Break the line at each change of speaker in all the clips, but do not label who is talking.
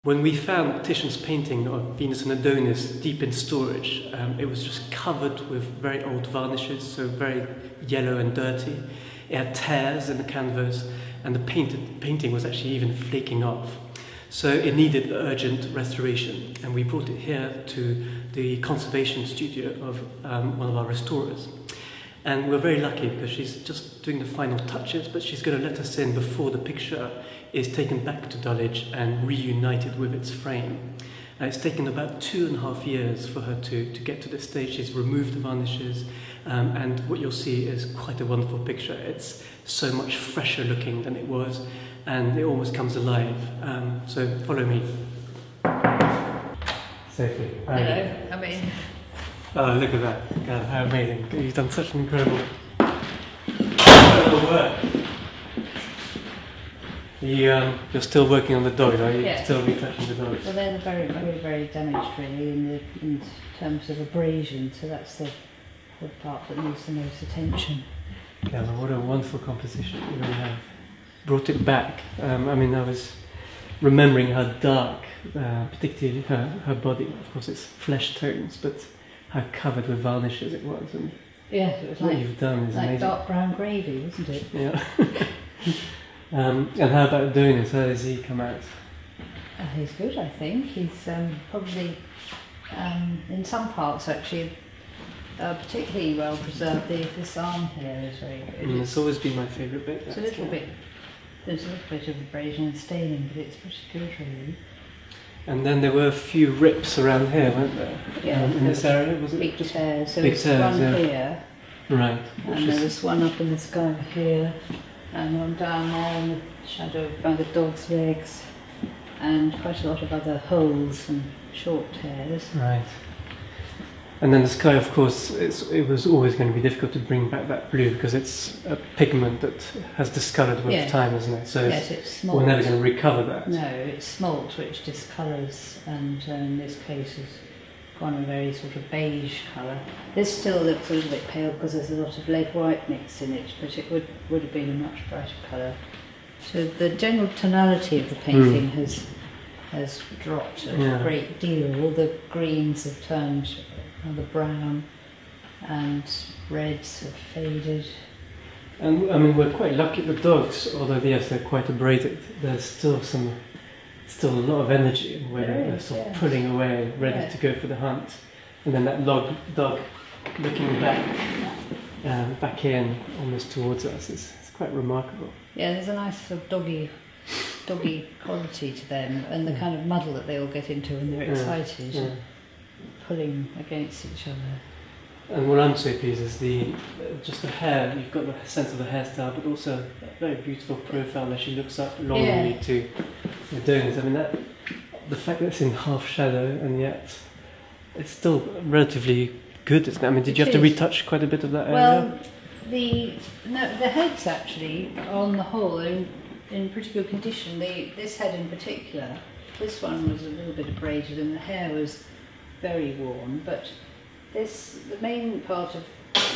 When we found Titian's painting of Venus and Adonis deep in storage, it was just covered with very old varnishes, so very yellow and dirty. It had tears in the canvas, and the painting was actually even flaking off. So it needed urgent restoration, and we brought it here to the conservation studio of one of our restorers. And we're very lucky because she's just doing the final touches, but she's going to let us in before the picture is taken back to Dulwich and reunited with its frame. It's taken about 2.5 years for her to get to this stage. She's removed the varnishes, and what you'll see is quite a wonderful picture. It's so much fresher looking than it was, and it almost comes alive. So follow me. Sophie.
Hello, I mean...
Oh, look at that. God, how amazing. You've done such an incredible work. You're still working on the dog, are you?
Yes.
Still retouching the dog?
Well, they're very, very, very damaged really in terms of abrasion, so that's the part that needs the most attention.
Yeah, well, what a wonderful composition you really have. Brought it back. I mean, I was remembering how dark, particularly her body, of course it's flesh tones, but how covered with varnishes it was. And
yeah, it was
what
like,
you've done is
like
amazing.
dark brown gravy, wasn't it?
Yeah. And how about Adonis? How does he come out?
He's good, I think. He's probably, in some parts actually, particularly well preserved. This arm here is very good.
It's always been my favourite bit.
It's a little bit, there's a little bit of abrasion and staining, but it's pretty good really.
And then there were a few rips around here, weren't there?
Yeah,
in this area, was it?
Big tears. There
big
was
tears,
one
yeah.
here,
Right.
and there was one up in the sky here, and one down there in the shadow by the dog's legs, and quite a lot of other holes and short tears.
Right. And then the sky, of course, it was always going to be difficult to bring back that blue because it's a pigment that has discoloured with time, isn't it? So
yes, it's smalt.
we're never going to recover that.
No, it's smalt which discolours, and in this case has gone a very sort of beige colour. This still looks a little bit pale because there's a lot of lead white mixed in it, but it would have been a much brighter colour. So the general tonality of the painting has dropped a great deal. All the greens have turned rather brown, and reds have faded.
And I mean, we're quite lucky the dogs, although yes, they're quite abraded. There's still a lot of energy in the way they're sort of pulling away, ready to go for the hunt. And then that dog looking back in, almost towards us, is quite remarkable.
Yeah, there's a nice sort of doggy quality to them, and the kind of muddle that they all get into when they're excited. And pulling against each other.
And what I'm so pleased is just the hair. You've got the sense of the hairstyle, but also a very beautiful profile as she looks up longingly to Adonis. I mean, the fact that it's in half shadow and yet it's still relatively good, isn't it? I mean, did you have to retouch quite a bit of that area?
Well, the heads actually, on the whole, are in pretty good condition. This head in particular, this one was a little bit abraded, and the hair was very worn, but the main part of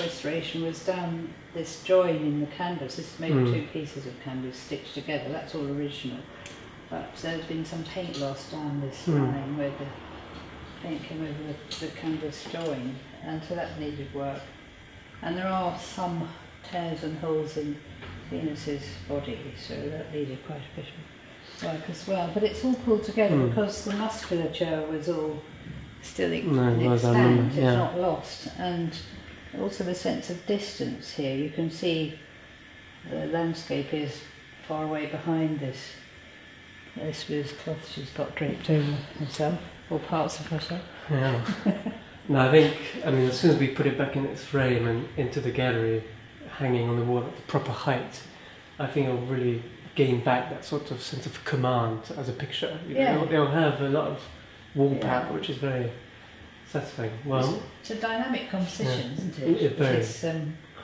restoration was down this join in the canvas. This is made of two pieces of canvas stitched together. That's all original, but there's been some paint loss down this line where the paint came over the canvas join, and so that needed work. And there are some tears and holes in Venus's body, so that needed quite a bit of work as well. But it's all pulled together because the musculature was all still extant, it's not lost, and also the sense of distance here. You can see the landscape is far away behind this with cloth she's got draped over herself, or parts of herself.
Yeah. No, I think, as soon as we put it back in its frame and into the gallery, hanging on the wall at the proper height, I think it'll really gain back that sort of sense of command as a picture. They'll have a lot of wall power, which is very satisfying. Well,
it's a dynamic composition, isn't it?
It's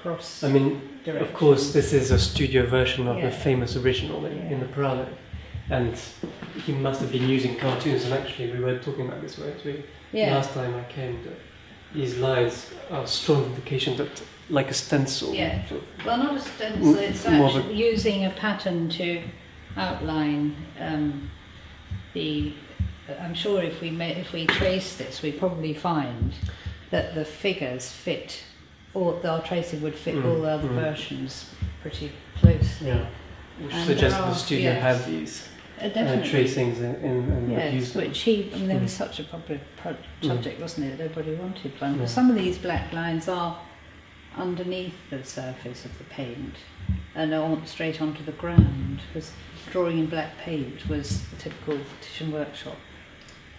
cross.
Of course, this is a studio version of the famous original in the Prado, and he must have been using cartoons. And actually, we were talking about this, weren't we? Last time I came, these lines are strong indication that, like a stencil.
Yeah. Well, not a stencil. It's actually using a pattern to outline the I'm sure if we trace this, we probably find that the figures fit, or our tracing would fit all the other versions pretty closely.
Yeah. Which suggests that the studio had these tracings and used them.
Which there was such a popular project, wasn't it? Everybody wanted one. But some of these black lines are underneath the surface of the paint and are straight onto the ground, because drawing in black paint was the typical Titian workshop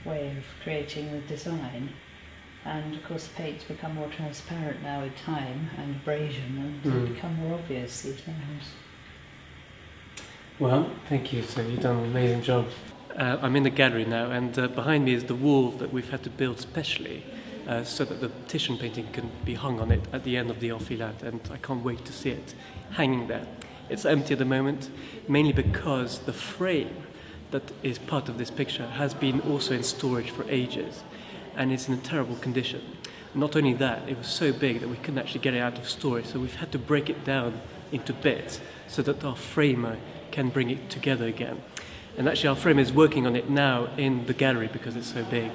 way of creating the design. And of course the paint's become more transparent now with time and abrasion, and they become more obvious these days.
Well, thank you. So you've done an amazing job. I'm in the gallery now, and behind me is the wall that we've had to build specially so that the Titian painting can be hung on it at the end of the enfilade, and I can't wait to see it hanging there. It's empty at the moment, mainly because the frame that is part of this picture has been also in storage for ages, and it's in a terrible condition. Not only that, it was so big that we couldn't actually get it out of storage, so we've had to break it down into bits so that our framer can bring it together again. And actually our framer is working on it now in the gallery because it's so big,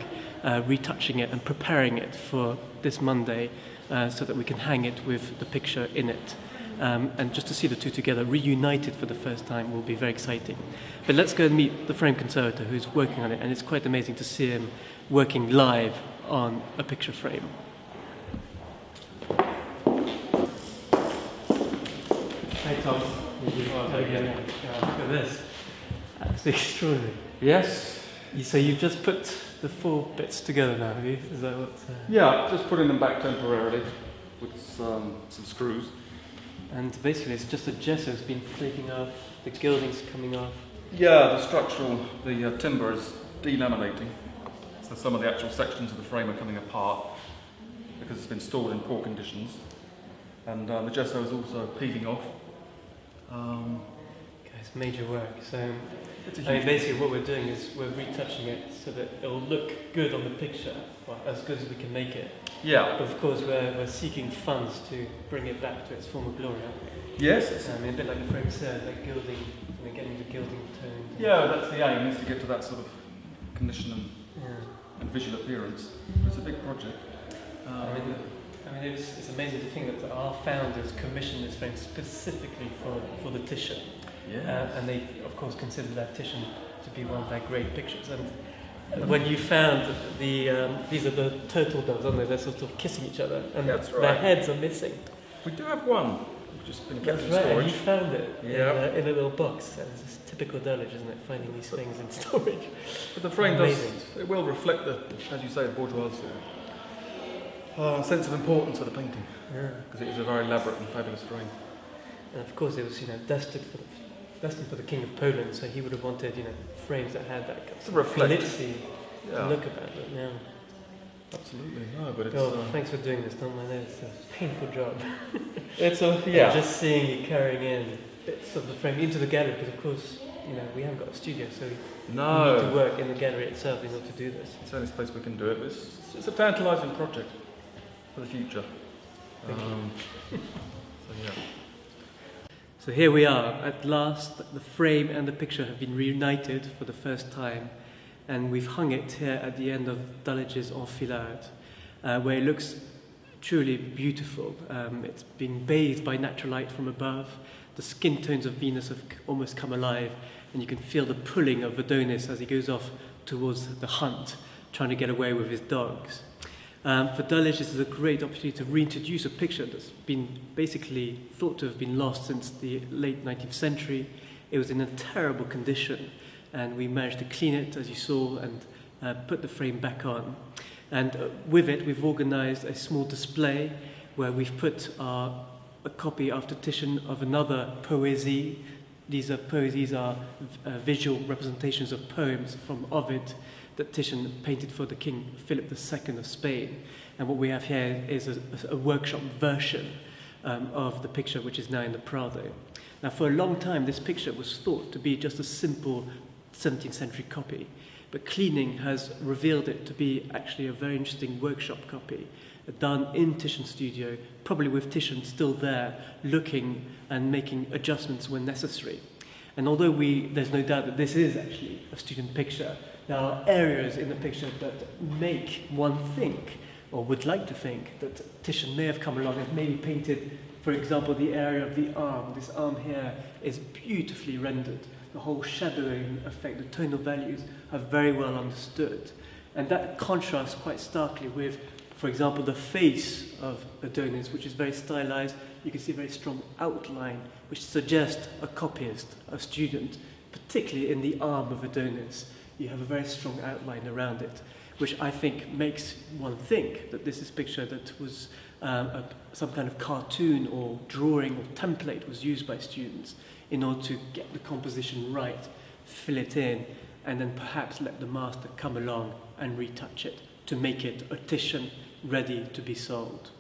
retouching it and preparing it for this Monday so that we can hang it with the picture in it. And just to see the two together reunited for the first time will be very exciting. But let's go and meet the frame conservator who's working on it, and it's quite amazing to see him working live on a picture frame. Hi Tom. Look at this. Absolutely extraordinary.
Yes.
So you've just put the 4 bits together now, have you? Is that what?
Yeah, just putting them back temporarily with some screws.
And basically it's just the gesso's been flaking off, the gilding's coming off.
Yeah, the timber is delaminating. So some of the actual sections of the frame are coming apart because it's been stored in poor conditions. And the gesso is also peeling off.
It's major work. So basically what we're doing is we're retouching it so that it will look good on the picture, well, as good as we can make it.
Yeah.
But of course we're seeking funds to bring it back to its former glory, aren't we?
Yes.
A bit like the frame said, like gilding, getting the gilding tone.
Yeah, that's the aim, is to get to that sort of condition and visual appearance. It's a big project.
It's amazing to think that our founders commissioned this frame specifically for the Titian.
Yeah.
And they, of course, considered that Titian to be one of their great pictures. And when you found these are the turtle doves, aren't they? They're sort of kissing each other, and
that's right.
Their heads are missing.
We do have one, which has been kept in
That's right,
storage.
and you found it in a little box. And it's just typical Dulwich, isn't it? Finding these things in storage.
But the frame it will reflect as you say, the bourgeois sense of importance of the painting.
Yeah.
Because it is a very elaborate and fabulous frame.
And of course, it was destined for the King of Poland, so he would have wanted frames that had that
to reflect
glitzy look about it. Yeah.
Absolutely, no, but it's.
Thanks for doing this, Tom. I know it's a painful job. Just seeing you carrying in bits of the frame into the gallery, because of course, we haven't got a studio, so we need to work in the gallery itself in order to do this.
It's the only place we can do it. But it's a tantalising project for the future.
So here we are, at last. The frame and the picture have been reunited for the first time, and we've hung it here at the end of Dulwich's enfilade, where it looks truly beautiful. It's been bathed by natural light from above. The skin tones of Venus have almost come alive, and you can feel the pulling of Adonis as he goes off towards the hunt, trying to get away with his dogs. For Dulwich, this is a great opportunity to reintroduce a picture that's been basically thought to have been lost since the late 19th century. It was in a terrible condition, and we managed to clean it, as you saw, and put the frame back on. And with it, we've organised a small display where we've put a copy after Titian of another poésie. These poesies are visual representations of poems from Ovid that Titian painted for the King Philip II of Spain. And what we have here is a workshop version of the picture, which is now in the Prado. Now, for a long time, this picture was thought to be just a simple 17th century copy, but cleaning has revealed it to be actually a very interesting workshop copy, done in Titian's studio, probably with Titian still there, looking and making adjustments when necessary. And although there's no doubt that this is actually a student picture, there are areas in the picture that make one think, or would like to think, that Titian may have come along and maybe painted, for example, the area of the arm. This arm here is beautifully rendered. The whole shadowing effect, the tonal values are very well understood. And that contrasts quite starkly with, for example, the face of Adonis, which is very stylized. You can see a very strong outline, which suggests a copyist, a student, particularly in the arm of Adonis. You have a very strong outline around it, which I think makes one think that this is a picture that was some kind of cartoon or drawing or template was used by students in order to get the composition right, fill it in, and then perhaps let the master come along and retouch it to make it a Titian ready to be sold.